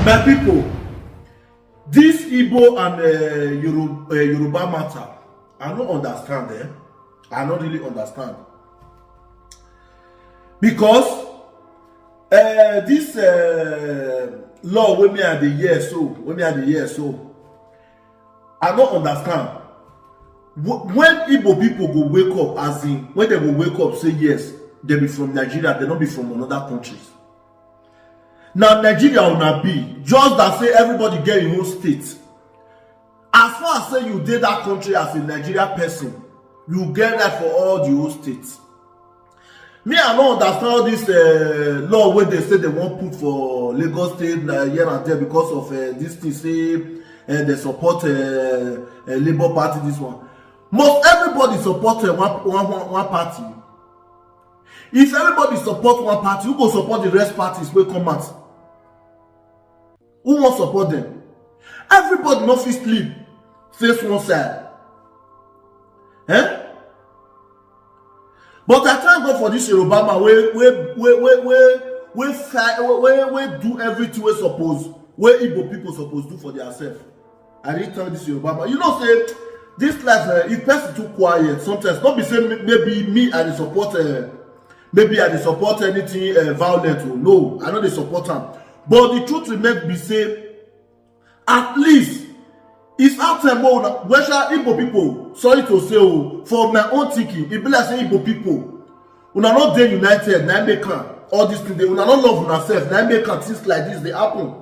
My people, this Igbo and Yoruba matter, I don't understand. I don't really understand. Because this law when me at the year so, I don't understand. When Igbo people go wake up, as in when they go wake up, say yes, they be from Nigeria, they don't be from another countries. Now Nigeria will not be just that say everybody get your own state. As far as say you did that country as a Nigeria person, you get that for all the whole states. Me, I don't understand all this law where they say they won't put for Lagos State here and there because of this thing say they support Labour Party. This one must everybody support one party. If everybody support one party, who go support the rest parties wey come out? Who won't support them? Everybody no fit sleep face one side. But I thank God for this Yoruba man we do everything we suppose, where Igbo people suppose do for themselves. I didn't tell this Yoruba man. You know, say this life, if person too quiet, sometimes not be saying maybe me I support maybe I support anything violent. Or no, I know they support them. But the truth remains be say, at least it's out there more where shall Igbo people, sorry to say, for my own thinking, it be like say Igbo people, we are not there united, now make all these things, we are not love ourselves, now make things like this they happen.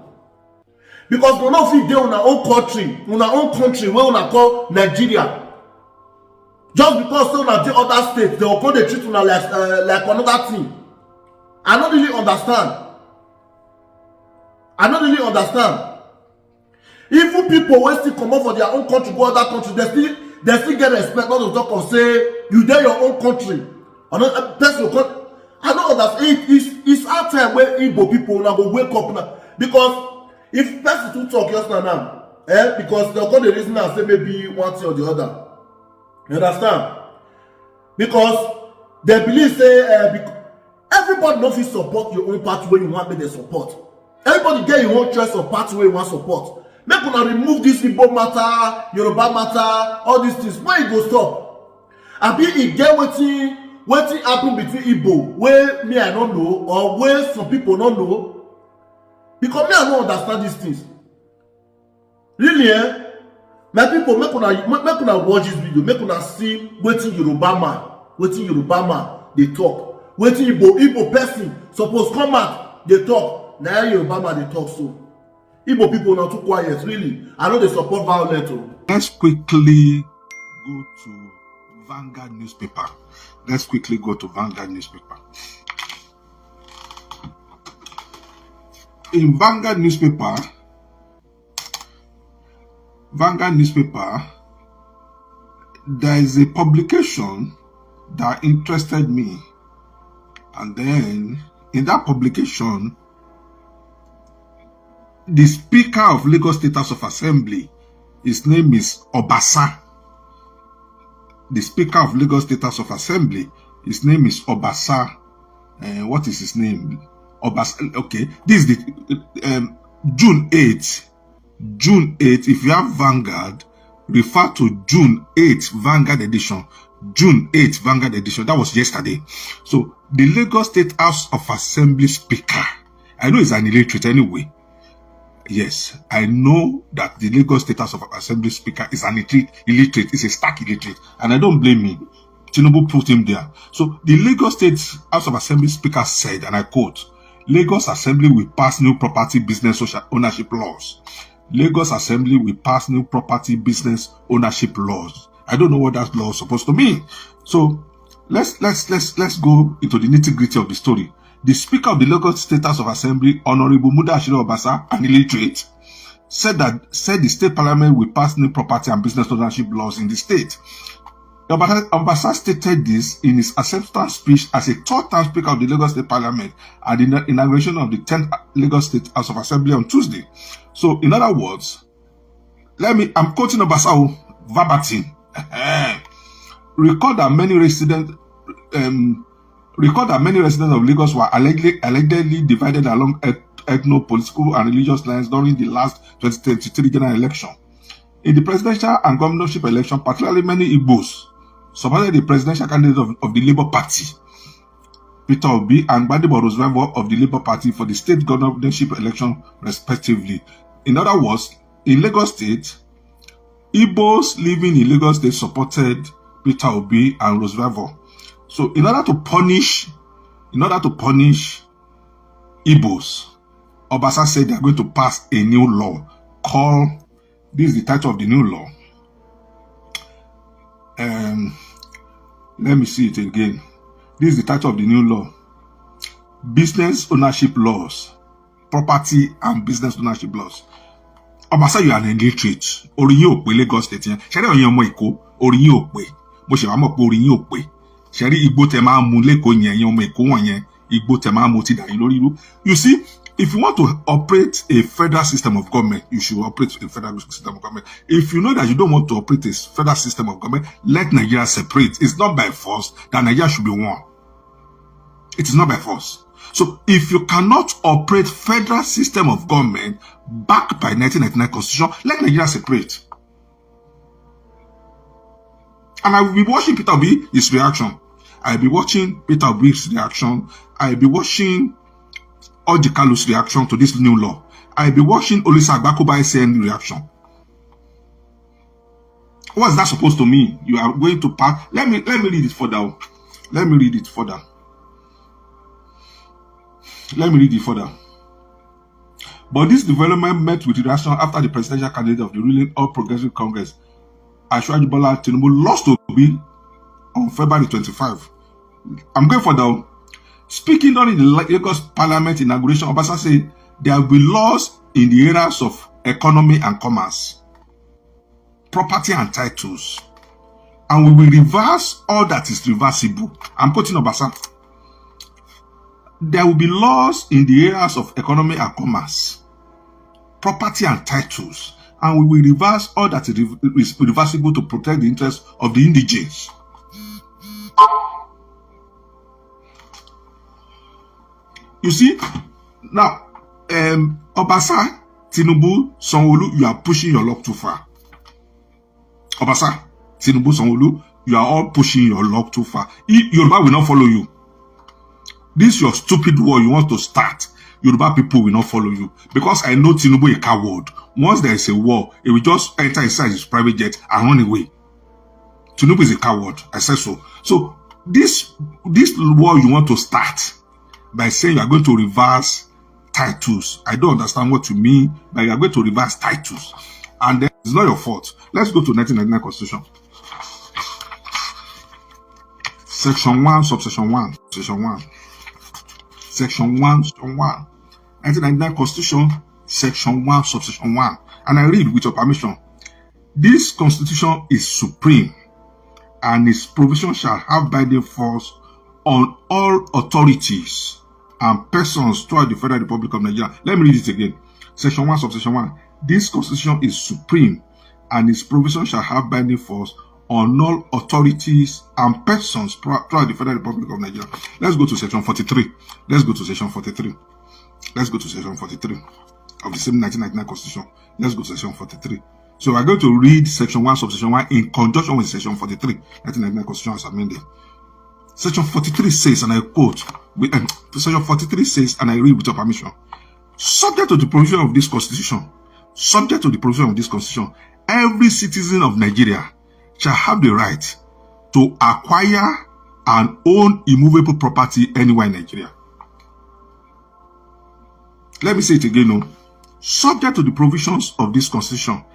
Because we not fit there on our own country, where we call Nigeria. Just because they on the other states, they will call the treat like another thing. I don't really understand. Even people when still come out for their own country, go other country, they still get respect. Not to talk of say you there your own country. I don't understand. It's our time where Igbo people now go wake up now. Because if person to talk just now, because they'll call the reason and say maybe one thing or the other. You understand? Because they believe say everybody not fit support your own party where you want me to support. Everybody get your own choice of party where you want support. Make una remove this Igbo matter, Yoruba matter, all these things. Where it go stop? Abi e get wetin happen between Igbo where me I don't know or where some people don't know? Because me I don't understand these things. Really, my people, make una watch this video, make una see wetin Yoruba man they talk. Wetin Igbo person suppose come out they talk. Now Yoruba man they talk so. Igbo people not too quiet, really. I know they support violence. Let's quickly go to Vanguard newspaper. In Vanguard newspaper, there is a publication that interested me. And then in that publication, the Speaker of Lagos State House of Assembly, his name is Obasa. The Speaker of Lagos State House of Assembly, his name is Obasa. What is his name? Obasa. Okay, this is the June 8th. June 8th. If you have Vanguard, refer to June 8th Vanguard edition. June 8th Vanguard edition. That was yesterday. So the Lagos State House of Assembly Speaker. I know he's an illiterate anyway. Yes, I know that the Lagos State House of Assembly Speaker is an illiterate, is a stark illiterate, and I don't blame him. Tinubu put him there. So the Lagos State House of Assembly Speaker said, and I quote, Lagos Assembly will pass new property business social ownership laws. Lagos Assembly will pass new property business ownership laws. I don't know what that law is supposed to mean. So let's go into the nitty-gritty of the story. The Speaker of the Lagos State House of Assembly, Honorable Mudashiru Obasa, an illiterate, said the state parliament will pass new property and business ownership laws in the state. Obasa stated this in his acceptance speech as a third-time Speaker of the Lagos State Parliament at the inauguration of the 10th Lagos State House of Assembly on Tuesday. So, in other words, I'm quoting Obasa verbatim. Record that many residents of Lagos were allegedly divided along ethno-political and religious lines during the last 2023 general election. In the presidential and governorship election, particularly many Igbos supported the presidential candidate of the Labour Party, Peter Obi, and Gbadebo Roosevelt of the Labour Party for the state governorship election, respectively. In other words, in Lagos State, Igbos living in Lagos State supported Peter Obi and Roosevelt. So, in order to punish Igbos, Obasa said they are going to pass a new law called, this is the title of the new law. Let me see it again. This is the title of the new law. Business Ownership Laws. Property and Business Ownership Laws. Obasa, you are an illiterate. Orin yóò pé Lagos State yẹn. Ṣé rí ọ̀yin ọmọ Èkó, orin yóò pé. Mo ṣe wá mọ̀ pé orin yóò pé. Ṣé rí igbó tẹ́ máa mú lẹ́kọ̀ọ́ yẹn, ọmọ Èkó wọ̀nyẹn, igbó tẹ́ máa mú ti dà yín lórí irú. You see, if you want to operate a federal system of government, you should operate a federal system of government. If you know that you don't want to operate a federal system of government, let Nigeria separate. It's not by force that Nigeria should be one. It is not by force. So if you cannot operate federal system of government backed by 1999 constitution, let Nigeria separate. And I will be watching Peter Obi, his reaction. I will be watching Peter Obi's reaction. I will be watching Orji Kalu's reaction to this new law. I will be watching Olisa Agbakoba's reaction. What is that supposed to mean? You are going to pass. Let me read it further. Let me read it further. Let me read it further. But this development met with reaction after the presidential candidate of the ruling All Progressive Congress, Asiwaju Bola Tinubu, lost to Obi on February 25. I'm going further. Speaking during the Lagos Parliament inauguration, Obasa said there will be laws in the areas of economy and commerce, property and titles, and we will reverse all that is reversible. I'm quoting Obasa. There will be laws in the areas of economy and commerce, property and titles, and we will reverse all that is reversible to protect the interests of the indigenes. You see, now, Obasa, Tinubu, Sanwo-Olu, you are pushing your luck too far. Obasa, Tinubu, Sanwo-Olu, you are all pushing your luck too far. Yoruba will not follow you. This your stupid war you want to start. Yoruba people will not follow you. Because I know Tinubu a coward. Once there is a war, he will just enter inside his private jet and run away. Tinubu is a coward. I said so. So, this war you want to start by saying you are going to reverse titles. I don't understand what you mean, but you are going to reverse titles. And then it's not your fault. Let's go to 1999 Constitution. Section 1, subsection 1. Section 1. Section 1, section 1. 1999 Constitution, Section 1, subsection 1. And I read with your permission. This Constitution is supreme, and its provision shall have binding force on all authorities and persons throughout the Federal Republic of Nigeria. Let me read it again. Section 1, subsection 1. This Constitution is supreme, and its provision shall have binding force on all authorities and persons throughout the Federal Republic of Nigeria. Let's go to section 43. Let's go to section 43. Let's go to section 43 of the same 1999 Constitution. Let's go to section 43. So we're going to read section 1, subsection 1 in conjunction with section 43, 1999 Constitution as amended. Section 43 says, and I quote, section 43 says, and I read with your permission, subject to the provision of this Constitution, every citizen of Nigeria shall have the right to acquire and own immovable property anywhere in Nigeria. Let me say it again. No. Subject to the provisions of this Constitution,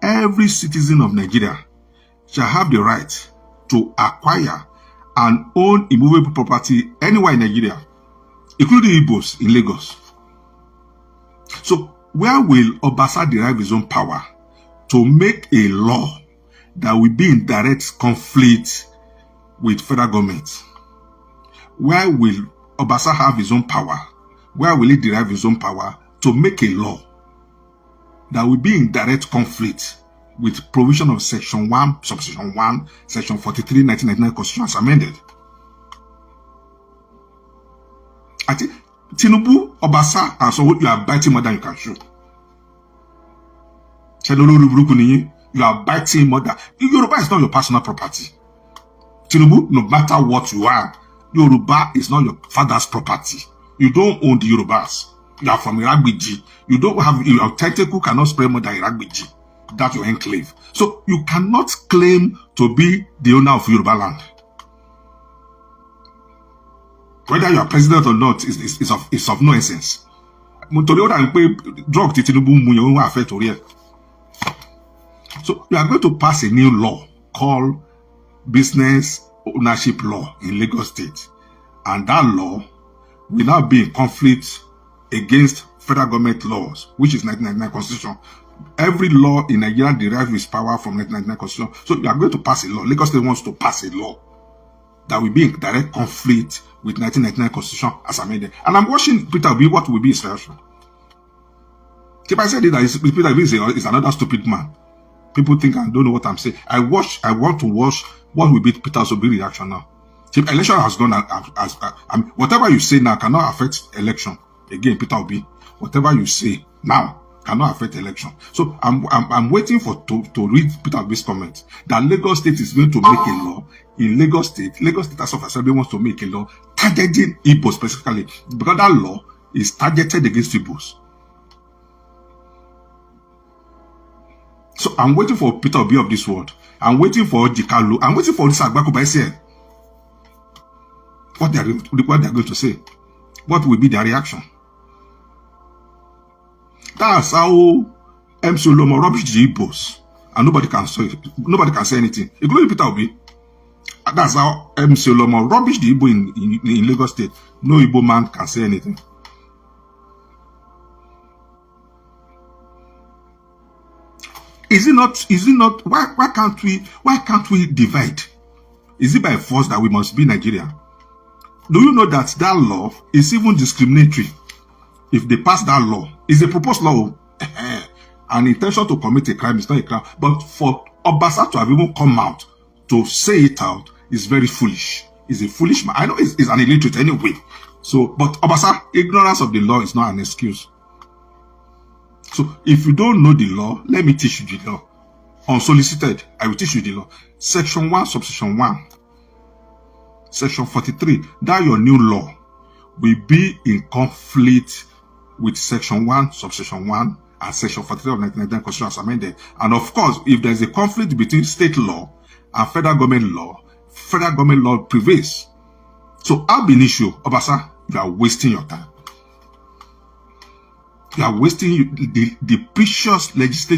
every citizen of Nigeria shall have the right to acquire and own immovable property anywhere in Nigeria, including Igbos in Lagos. So, where will Obasa derive his own power to make a law that will be in direct conflict with federal government? Where will Obasa have his own power? Where will he derive his own power to make a law that will be in direct conflict with provision of section 1, subsection 1, section 43, 1999 Constitution as amended? I think Tinubu, Obasa, and so you are biting more than you can chew. You are biting more than. Yoruba is not your personal property. Tinubu, no matter what you are, Yoruba is not your father's property. You don't own the Yorubas. You are from Iragbiji. You don't have, your tentacle cannot spread more than Iragbiji. That's your enclave. So you cannot claim to be the owner of Yoruba land. Whether you are president or not is of no essence. So you are going to pass a new law called Business Ownership Law in Lagos State. And that law will now be in conflict against federal government laws, which is 1999 Constitution. Every law in Nigeria derives its power from 1999 Constitution. So you are going to pass a law. Lagos State wants to pass a law that will be in direct conflict with 1999 Constitution as amended. And I'm watching Peter Obi, what will be his reaction. If I said it, that Peter Obi is another stupid man. People think I don't know what I'm saying. I want to watch what will be Peter Obi's reaction now. The election has gone, whatever you say now cannot affect election. Again, Peter Obi, whatever you say now cannot affect election. So I'm waiting to read Peter Obi's comment that Lagos State is going to make a law. In Lagos State House of Assembly wants to make a law targeting Igbos specifically, because that law is targeted against Igbos. So I'm waiting for Peter Obi of this world. I'm waiting for Jikalu. I'm waiting for this Agbako Baise. What they are going to say. What will be their reaction? That's how MC Olomo rubbish the IGBOs. And nobody can say anything, including Peter Obi. That's how MC Olomo rubbish the Igbo in Lagos State. No Igbo man can say anything. Is it not, why can't we divide? Is it by force that we must be Nigerian? Do you know that law is even discriminatory? If they pass that law, it's a proposed law. An intention to commit a crime is not a crime. But for Obasa to have even come out to say it out is very foolish. He's a foolish man. I know he's an illiterate anyway. So, but Obasa, ignorance of the law is not an excuse. So, if you don't know the law, let me teach you the law. Unsolicited, I will teach you the law. Section 1, subsection 1. Section 43. That your new law will be in conflict with Section 1, subsection 1, and Section 43 of 1999 Constitution as amended. And of course, if there is a conflict between state law and federal government law prevails. So, ab initio, Obasa, you are wasting your time. You are wasting the precious legislation.